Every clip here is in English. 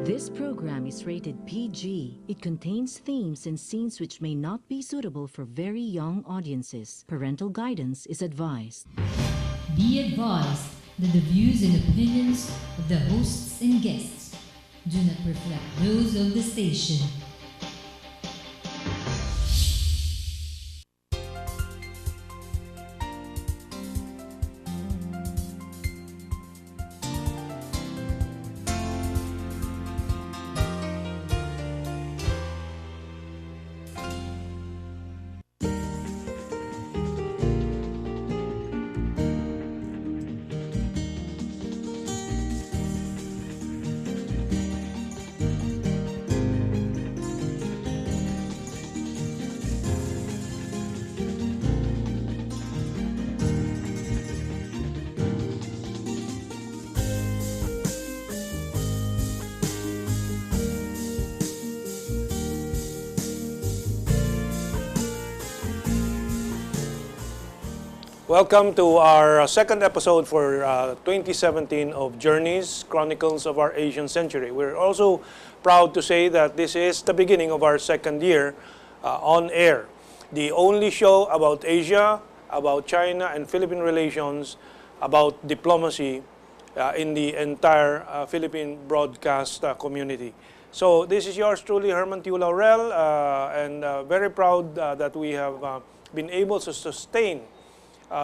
This program is rated PG. It contains themes and scenes which may not be suitable for very young audiences. Parental guidance is advised. Be advised that the views and opinions of the hosts and guests do not reflect those of the station. Welcome to our second episode for 2017 of Journeys, Chronicles of Our Asian Century. We're also proud to say that this is the beginning of our second year on air. The only show about Asia, about China and Philippine relations, about diplomacy in the entire Philippine broadcast community. So this is yours truly, Herman Tiu Laurel, and very proud that we have been able to sustain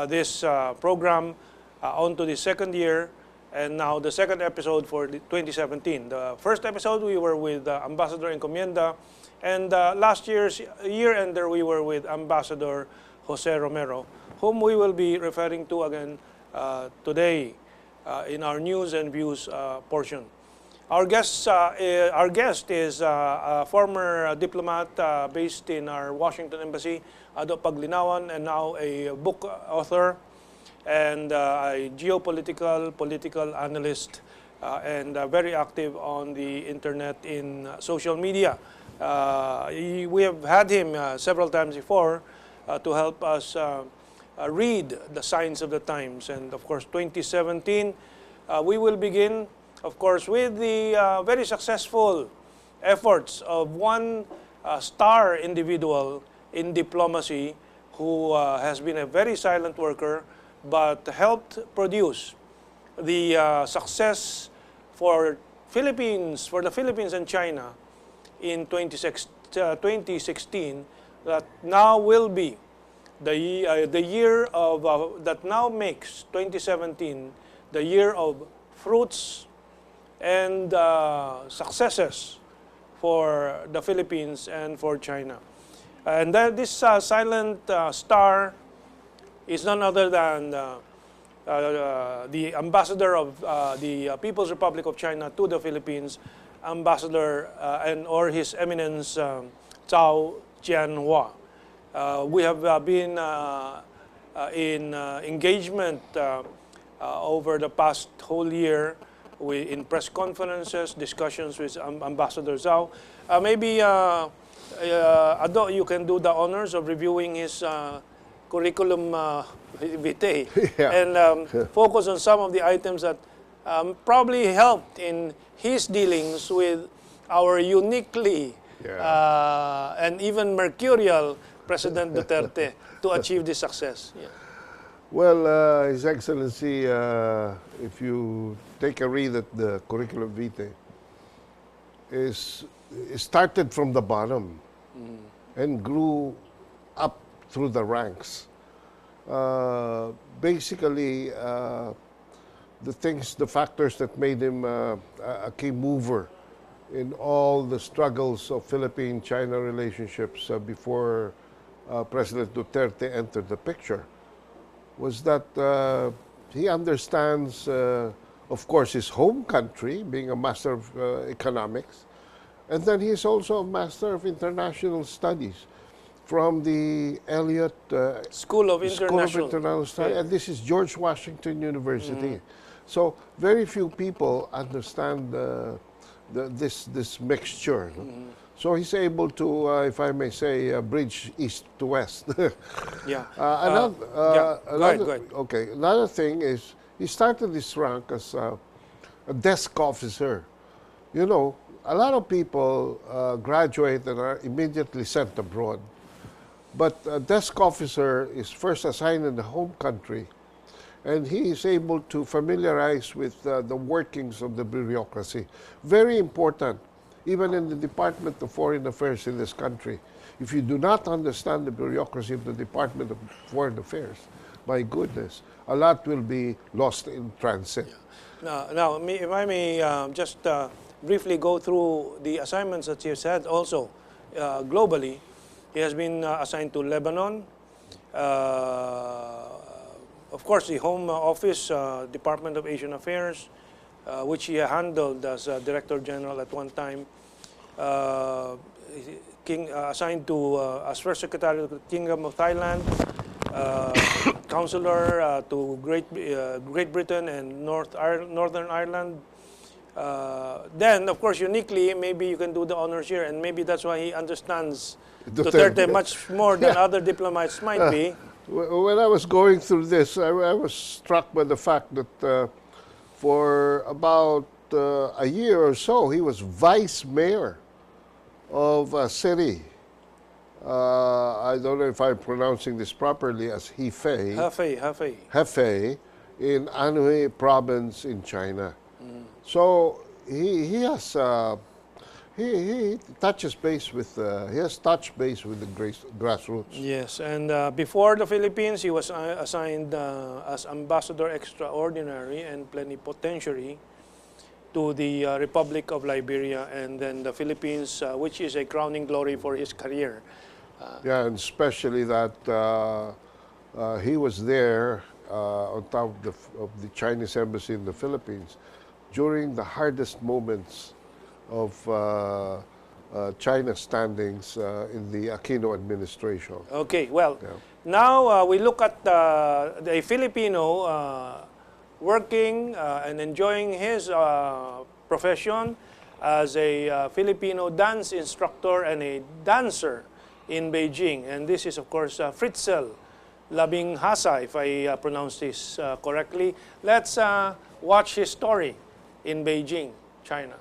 this program onto the second year, and now the second episode for 2017. The first episode we were with Ambassador Encomienda, and last year's year-ender we were with Ambassador Jose Romero, whom we will be referring to again today in our news and views portion. Our guest is a former diplomat based in our Washington Embassy, Ado Paglinawan, and now a book author and a political analyst, and very active on the internet in social media. We have had him several times before to help us read the signs of the times. And of course, 2017, we will begin, of course, with the very successful efforts of one star individual in diplomacy who has been a very silent worker but helped produce the success for the Philippines and China in 2016 that now will be the year of, that now makes 2017 the year of fruits and successes for the Philippines and for China. And this silent star is none other than the ambassador of the People's Republic of China to the Philippines, Ambassador or His Eminence Zhao Jianhua. We have been in engagement over the past whole year in press conferences, discussions with Ambassador Zhao. Maybe Ado, you can do the honors of reviewing his curriculum vitae and focus on some of the items that probably helped in his dealings with our uniquely and even mercurial President Duterte to achieve this success. Yeah. Well, His Excellency, if you take a read at the curriculum vitae, it started from the bottom and grew up through the ranks. Basically, the factors that made him a key mover in all the struggles of Philippine-China relationships before President Duterte entered the picture was that he understands, of course, his home country, being a master of economics, and then he is also a master of international studies from the Elliott School of International Studies, and this is George Washington University. So very few people understand this mixture. So he's able to, if I may say, bridge east to west. Yeah. Go ahead. Okay. Another thing is he started this rank as a desk officer. You know, a lot of people graduate and are immediately sent abroad. But a desk officer is first assigned in the home country, and he is able to familiarize with the workings of the bureaucracy. Very important, even in the Department of Foreign Affairs in this country. If you do not understand the bureaucracy of the Department of Foreign Affairs, my goodness, a lot will be lost in transit. Now, if I may just briefly go through the assignments that you said also globally. He has been assigned to Lebanon, of course, the Home Office, Department of Asian Affairs, which he handled as Director General at one time. Assigned to as First Secretary of the Kingdom of Thailand, Counselor to Great Britain and Northern Ireland. Then, of course, uniquely, maybe you can do the honors here, and maybe that's why he understands Duterte much more than other diplomats might be. When I was going through this, I was struck by the fact that for about a year or so, he was vice mayor of a city. I don't know if I'm pronouncing this properly, as Hefei. Hefei in Anhui province in China. So he has he touches base with he has touched base with the grassroots. Yes, and before the Philippines, he was assigned as Ambassador Extraordinary and Plenipotentiary to the Republic of Liberia and then the Philippines, which is a crowning glory for his career. Yeah, and especially that he was there on top of the Chinese embassy in the Philippines during the hardest moments of China's standings in the Aquino administration. Okay, well, now we look at the Filipino working and enjoying his profession as a Filipino dance instructor and a dancer in Beijing. And this is, of course, Fritzel Labinghasa, if I pronounce this correctly. Let's watch his story in Beijing, China.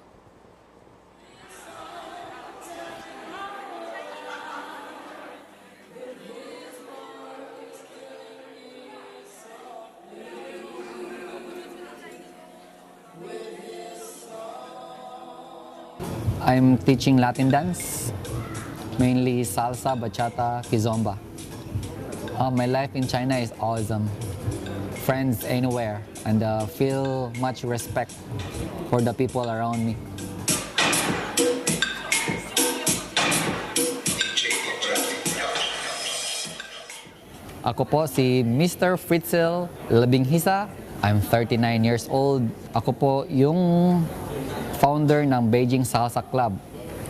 I'm teaching Latin dance, mainly salsa, bachata, kizomba. My life in China is awesome. Friends anywhere, and feel much respect for the people around me. Ako po si Mr. Fritzel Labinghisa. I'm 39 years old. Ako po yung founder ng Beijing Salsa Club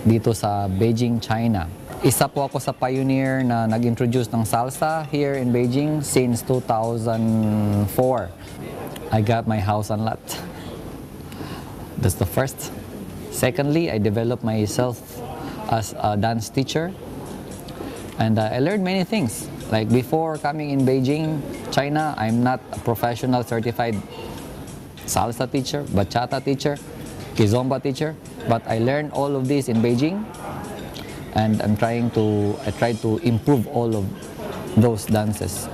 dito sa Beijing, China. Isa po ako sa pioneer na nag-introduce ng salsa here in Beijing since 2004. I got my house and lot. That's the first. Secondly, I developed myself as a dance teacher. And I learned many things. Like before coming in Beijing, China, I'm not a professional certified salsa teacher, bachata teacher, kizomba teacher, but I learned all of this in Beijing, and I try to improve all of those dances.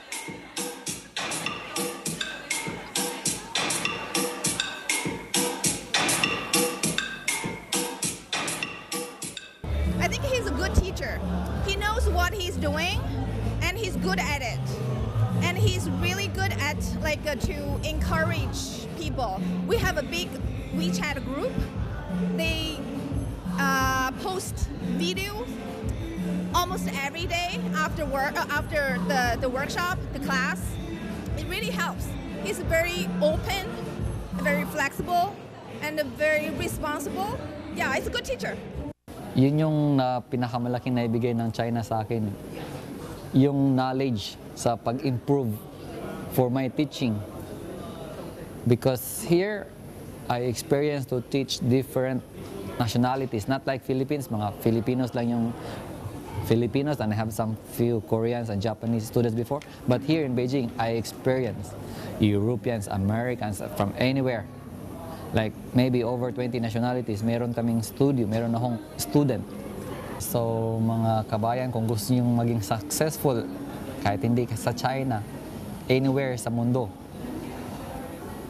I think he's a good teacher. He knows what he's doing, and he's good at it. And he's really good at to encourage people. We have a big WeChat group. They post videos almost every day after work, after the workshop, the class. It really helps. He's very open, very flexible, and very responsible. Yeah, he's a good teacher. Yun yung pinakamalaking naibigay ng China sa akin. Yung knowledge sa pag-improve for my teaching. Because here, I experienced to teach different nationalities. Not like Philippines, mga Filipinos lang yung Filipinos, and I have some few Koreans and Japanese students before. But here in Beijing, I experienced Europeans, Americans from anywhere. Like maybe over 20 nationalities, meron kaming studio, meron akong student. So mga kabayan, kung gusto nyo maging successful, kahit hindi ka sa China, anywhere sa mundo,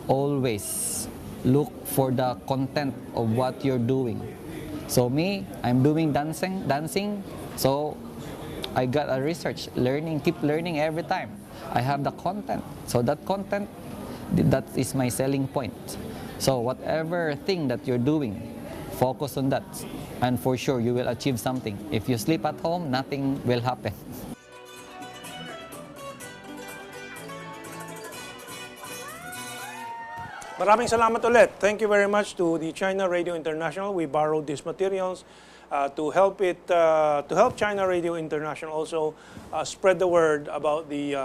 always look for the content of what you're doing. So me, I'm doing dancing, so I got a research, keep learning every time. I have the content. So that content, that is my selling point. So whatever thing that you're doing, focus on that. And for sure, you will achieve something. If you sleep at home, nothing will happen. Maraming salamat ulit. Thank you very much to the China Radio International. We borrowed these materials to help China Radio International also spread the word about the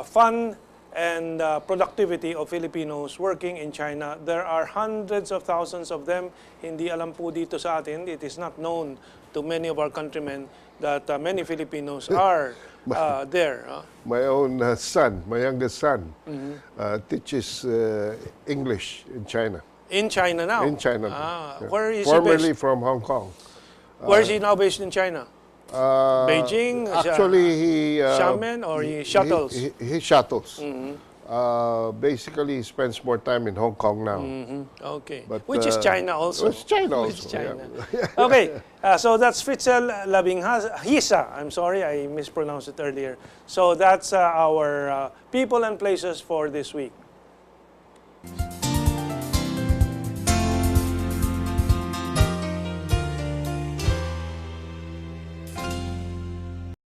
fun and productivity of Filipinos working in China. There are hundreds of thousands of them. Hindi alam po dito sa atin. It is not known to many of our countrymen that many Filipinos are there. My own son, my youngest son, teaches English in China. In China now? In China. Where is he Formerly based? from Hong Kong. Where is he now based in China? Beijing? Actually, he Xiamen or he shuttles? He shuttles. Basically, he spends more time in Hong Kong now. Okay. But, Which is China also. Which is China also. Which is China. Yeah. Okay. So that's Fritzel Labinghisa. I'm sorry, I mispronounced it earlier. So that's our people and places for this week.